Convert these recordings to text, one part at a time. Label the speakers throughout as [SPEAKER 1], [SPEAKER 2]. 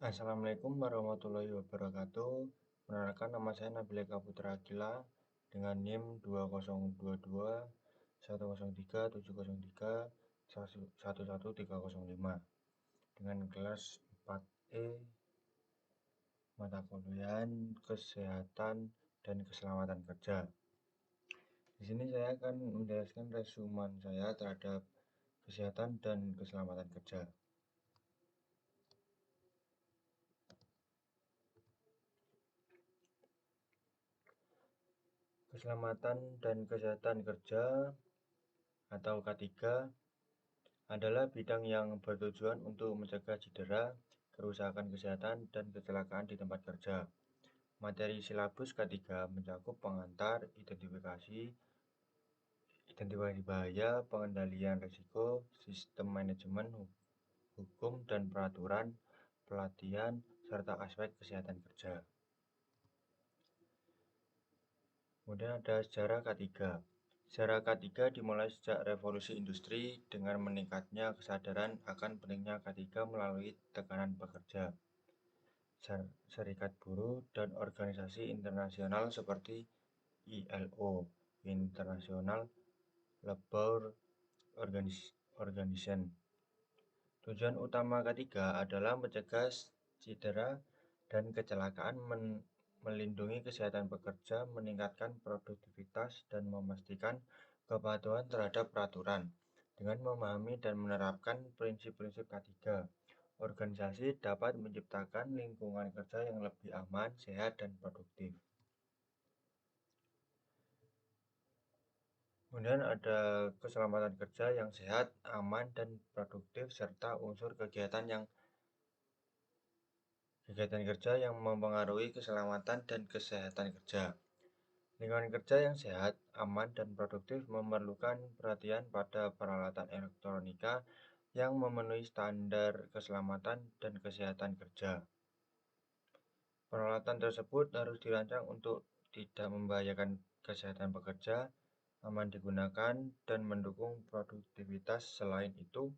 [SPEAKER 1] Assalamualaikum warahmatullahi wabarakatuh. Perkenalkan, nama saya Nabil Eka Putra Akila dengan NIM 2022 103 703 11305 dengan kelas 4E mata kuliah Kesehatan dan Keselamatan Kerja. Di sini saya akan menjelaskan resumen saya terhadap kesehatan dan keselamatan kerja. Keselamatan dan kesehatan kerja atau K3 adalah bidang yang bertujuan untuk mencegah cedera, kerusakan kesehatan, dan kecelakaan di tempat kerja. Materi silabus K3 mencakup pengantar, identifikasi bahaya, pengendalian risiko, sistem manajemen, hukum dan peraturan, pelatihan, serta aspek kesehatan kerja. Kemudian ada sejarah K3. Sejarah K3 dimulai sejak revolusi industri dengan meningkatnya kesadaran akan pentingnya K3 melalui tekanan pekerja, serikat buruh, dan organisasi internasional seperti ILO, International Labour Organization. Tujuan utama K3 adalah mencegah cedera dan kecelakaan, melindungi kesehatan pekerja, meningkatkan produktivitas, dan memastikan kepatuhan terhadap peraturan. Dengan memahami dan menerapkan prinsip-prinsip K3, organisasi dapat menciptakan lingkungan kerja yang lebih aman, sehat, dan produktif. Kemudian ada keselamatan kerja yang sehat, aman, dan produktif, serta unsur kegiatan kerja yang mempengaruhi keselamatan dan kesehatan kerja. Lingkungan kerja yang sehat, aman, dan produktif memerlukan perhatian pada peralatan elektronika yang memenuhi standar keselamatan dan kesehatan kerja. Peralatan tersebut harus dirancang untuk tidak membahayakan kesehatan pekerja, aman digunakan, dan mendukung produktivitas. Selain itu,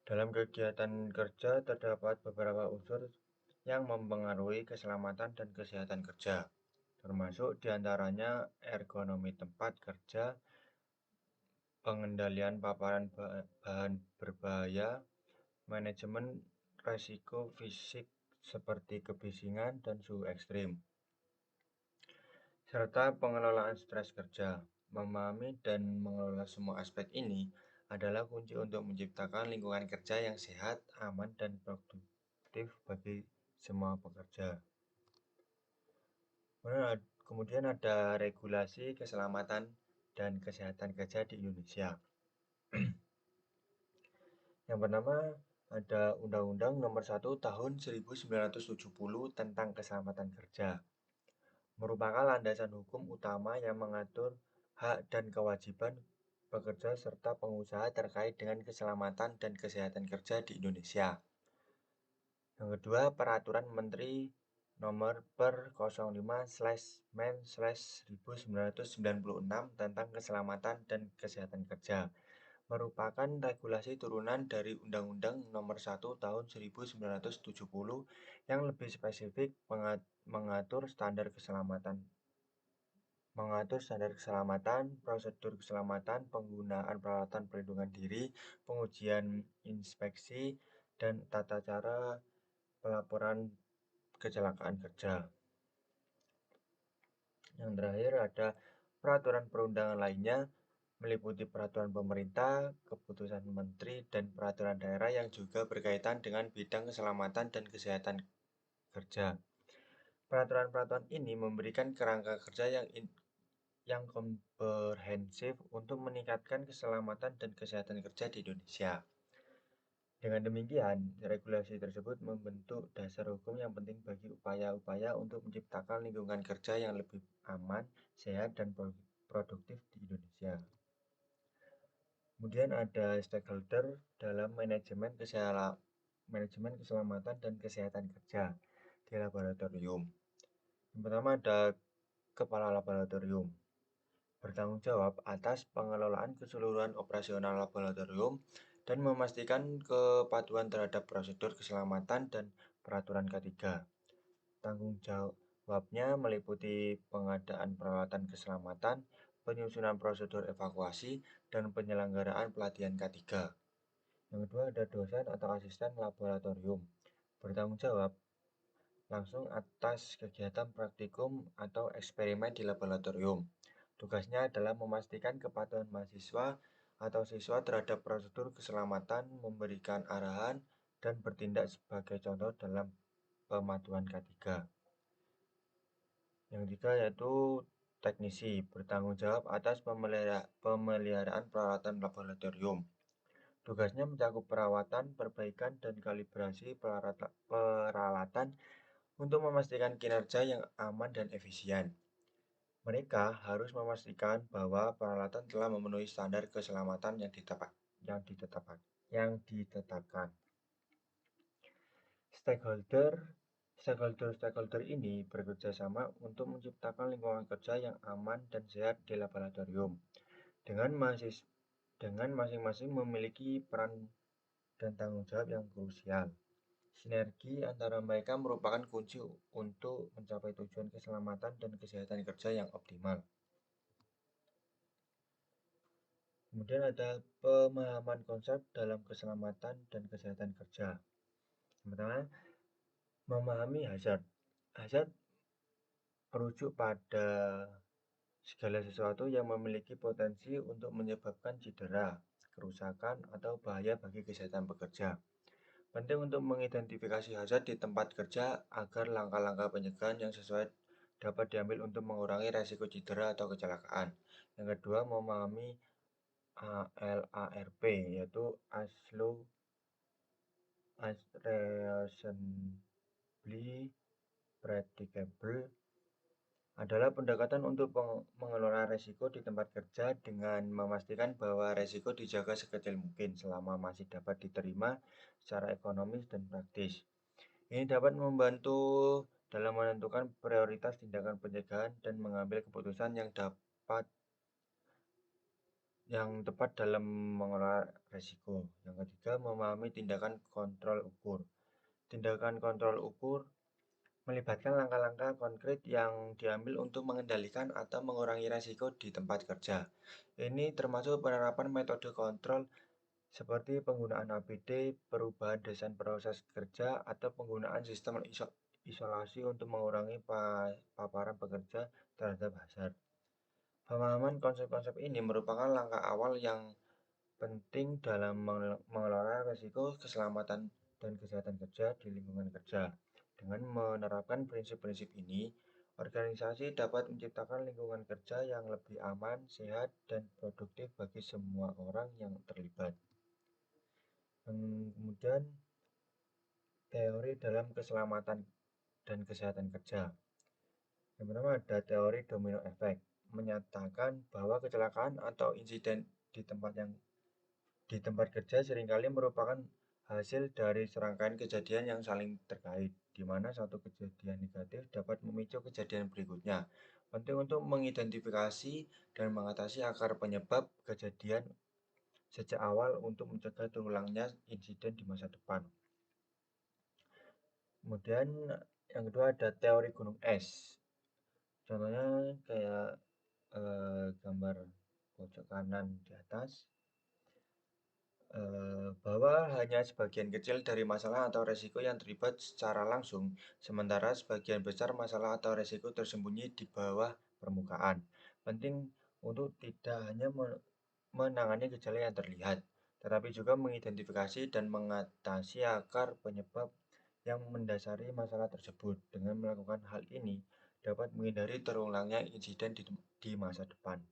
[SPEAKER 1] dalam kegiatan kerja terdapat beberapa unsur yang mempengaruhi keselamatan dan kesehatan kerja, termasuk diantaranya ergonomi tempat kerja, pengendalian paparan bahan berbahaya, manajemen risiko fisik seperti kebisingan dan suhu ekstrim, serta pengelolaan stres kerja. Memahami dan mengelola semua aspek ini adalah kunci untuk menciptakan lingkungan kerja yang sehat, aman, dan produktif bagi semua pekerja. Kemudian ada regulasi keselamatan dan kesehatan kerja di Indonesia. Yang pertama ada Undang-Undang Nomor 1 Tahun 1970 tentang Keselamatan Kerja. Merupakan landasan hukum utama yang mengatur hak dan kewajiban pekerja serta pengusaha terkait dengan keselamatan dan kesehatan kerja di Indonesia. Yang kedua, Peraturan Menteri Nomor per 05/Men/1996 tentang keselamatan dan kesehatan kerja merupakan regulasi turunan dari Undang-Undang Nomor 1 Tahun 1970 yang lebih spesifik mengatur standar keselamatan, prosedur keselamatan, penggunaan peralatan pelindungan diri, pengujian inspeksi, dan tata cara pelaporan kecelakaan kerja. Yang terakhir ada peraturan perundangan lainnya, meliputi peraturan pemerintah, keputusan menteri, dan peraturan daerah yang juga berkaitan dengan bidang keselamatan dan kesehatan kerja. Peraturan-peraturan ini memberikan kerangka kerja yang komprehensif untuk meningkatkan keselamatan dan kesehatan kerja di Indonesia. Dengan demikian, regulasi tersebut membentuk dasar hukum yang penting bagi upaya-upaya untuk menciptakan lingkungan kerja yang lebih aman, sehat, dan produktif di Indonesia. Kemudian ada stakeholder dalam manajemen keselamatan dan kesehatan kerja di laboratorium. Yang pertama ada kepala laboratorium, bertanggung jawab atas pengelolaan keseluruhan operasional laboratorium dan memastikan kepatuhan terhadap prosedur keselamatan dan peraturan K3. Tanggung jawabnya meliputi pengadaan peralatan keselamatan, penyusunan prosedur evakuasi, dan penyelenggaraan pelatihan K3. Yang kedua ada dosen atau asisten laboratorium. Bertanggung jawab langsung atas kegiatan praktikum atau eksperimen di laboratorium. Tugasnya adalah memastikan kepatuhan mahasiswa atau siswa terhadap prosedur keselamatan, memberikan arahan, dan bertindak sebagai contoh dalam pematuhan K3. Yang ketiga yaitu teknisi, bertanggung jawab atas pemeliharaan peralatan laboratorium. Tugasnya mencakup perawatan, perbaikan, dan kalibrasi peralatan untuk memastikan kinerja yang aman dan efisien. Mereka harus memastikan bahwa peralatan telah memenuhi standar keselamatan yang ditetapkan. Stakeholder ini bekerja sama untuk menciptakan lingkungan kerja yang aman dan sehat di laboratorium. Dengan masing-masing memiliki peran dan tanggung jawab yang krusial. Sinergi antara mereka merupakan kunci untuk mencapai tujuan keselamatan dan kesehatan kerja yang optimal. Kemudian ada pemahaman konsep dalam keselamatan dan kesehatan kerja. Pertama, memahami hazard. Hazard merujuk pada segala sesuatu yang memiliki potensi untuk menyebabkan cedera, kerusakan, atau bahaya bagi kesehatan pekerja. Penting untuk mengidentifikasi hazard di tempat kerja agar langkah-langkah pencegahan yang sesuai dapat diambil untuk mengurangi resiko cedera atau kecelakaan. Yang kedua, memahami ALARP, yaitu Oslo Reasonably Predictable, adalah pendekatan untuk mengelola resiko di tempat kerja dengan memastikan bahwa resiko dijaga sekecil mungkin selama masih dapat diterima secara ekonomis dan praktis. Ini dapat membantu dalam menentukan prioritas tindakan pencegahan dan mengambil keputusan yang tepat dalam mengelola resiko. Yang ketiga, memahami tindakan kontrol ukur. Tindakan kontrol ukur melibatkan langkah-langkah konkret yang diambil untuk mengendalikan atau mengurangi resiko di tempat kerja. Ini termasuk penerapan metode kontrol seperti penggunaan APD, perubahan desain proses kerja, atau penggunaan sistem isolasi untuk mengurangi paparan pekerja terhadap hazard. Pemahaman konsep-konsep ini merupakan langkah awal yang penting dalam mengelola risiko keselamatan dan kesehatan kerja di lingkungan kerja. Dengan menerapkan prinsip-prinsip ini, organisasi dapat menciptakan lingkungan kerja yang lebih aman, sehat, dan produktif bagi semua orang yang terlibat. Kemudian, teori dalam keselamatan dan kesehatan kerja. Yang pertama ada teori domino effect, menyatakan bahwa kecelakaan atau insiden di tempat kerja seringkali merupakan hasil dari serangkaian kejadian yang saling terkait, di mana satu kejadian negatif dapat memicu kejadian berikutnya. Penting untuk mengidentifikasi dan mengatasi akar penyebab kejadian sejak awal untuk mencegah terulangnya insiden di masa depan. Kemudian yang kedua ada teori gunung es. Contohnya kayak gambar pojok kanan di atas, bahwa hanya sebagian kecil dari masalah atau resiko yang terlibat secara langsung, sementara sebagian besar masalah atau resiko tersembunyi di bawah permukaan. Penting untuk tidak hanya menangani gejala yang terlihat, tetapi juga mengidentifikasi dan mengatasi akar penyebab yang mendasari masalah tersebut. Dengan melakukan hal ini, dapat menghindari terulangnya insiden di masa depan.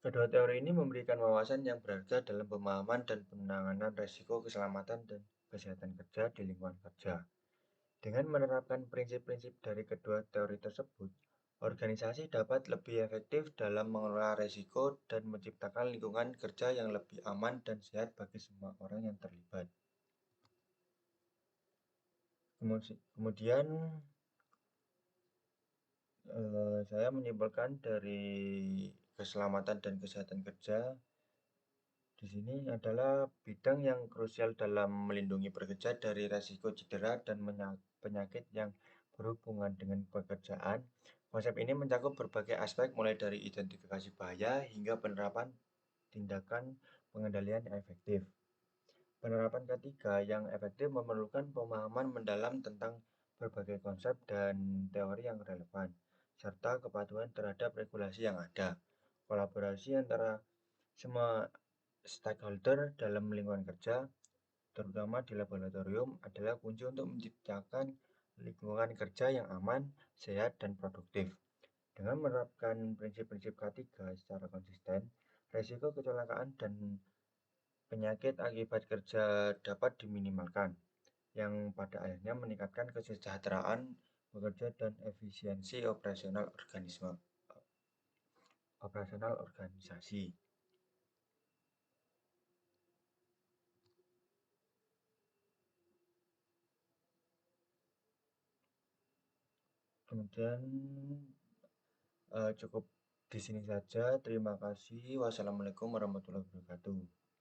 [SPEAKER 1] Kedua teori ini memberikan wawasan yang berharga dalam pemahaman dan penanganan risiko keselamatan dan kesehatan kerja di lingkungan kerja. Dengan menerapkan prinsip-prinsip dari kedua teori tersebut, organisasi dapat lebih efektif dalam mengelola risiko dan menciptakan lingkungan kerja yang lebih aman dan sehat bagi semua orang yang terlibat. Kemudian saya menyimpulkan dari keselamatan dan kesehatan kerja Di sini adalah bidang yang krusial dalam melindungi pekerja dari resiko cedera dan penyakit yang berhubungan dengan pekerjaan. Konsep ini mencakup berbagai aspek mulai dari identifikasi bahaya hingga penerapan tindakan pengendalian yang efektif. Penerapan ketiga yang efektif memerlukan pemahaman mendalam tentang berbagai konsep dan teori yang relevan, serta kepatuhan terhadap regulasi yang ada. Kolaborasi antara semua stakeholder dalam lingkungan kerja, terutama di laboratorium, adalah kunci untuk menciptakan lingkungan kerja yang aman, sehat, dan produktif. Dengan menerapkan prinsip-prinsip ketiga secara konsisten, resiko kecelakaan dan penyakit akibat kerja dapat diminimalkan, yang pada akhirnya meningkatkan kesejahteraan pekerja dan efisiensi operasional organisasi. Kemudian cukup di sini saja. Terima kasih. Wassalamualaikum warahmatullahi wabarakatuh.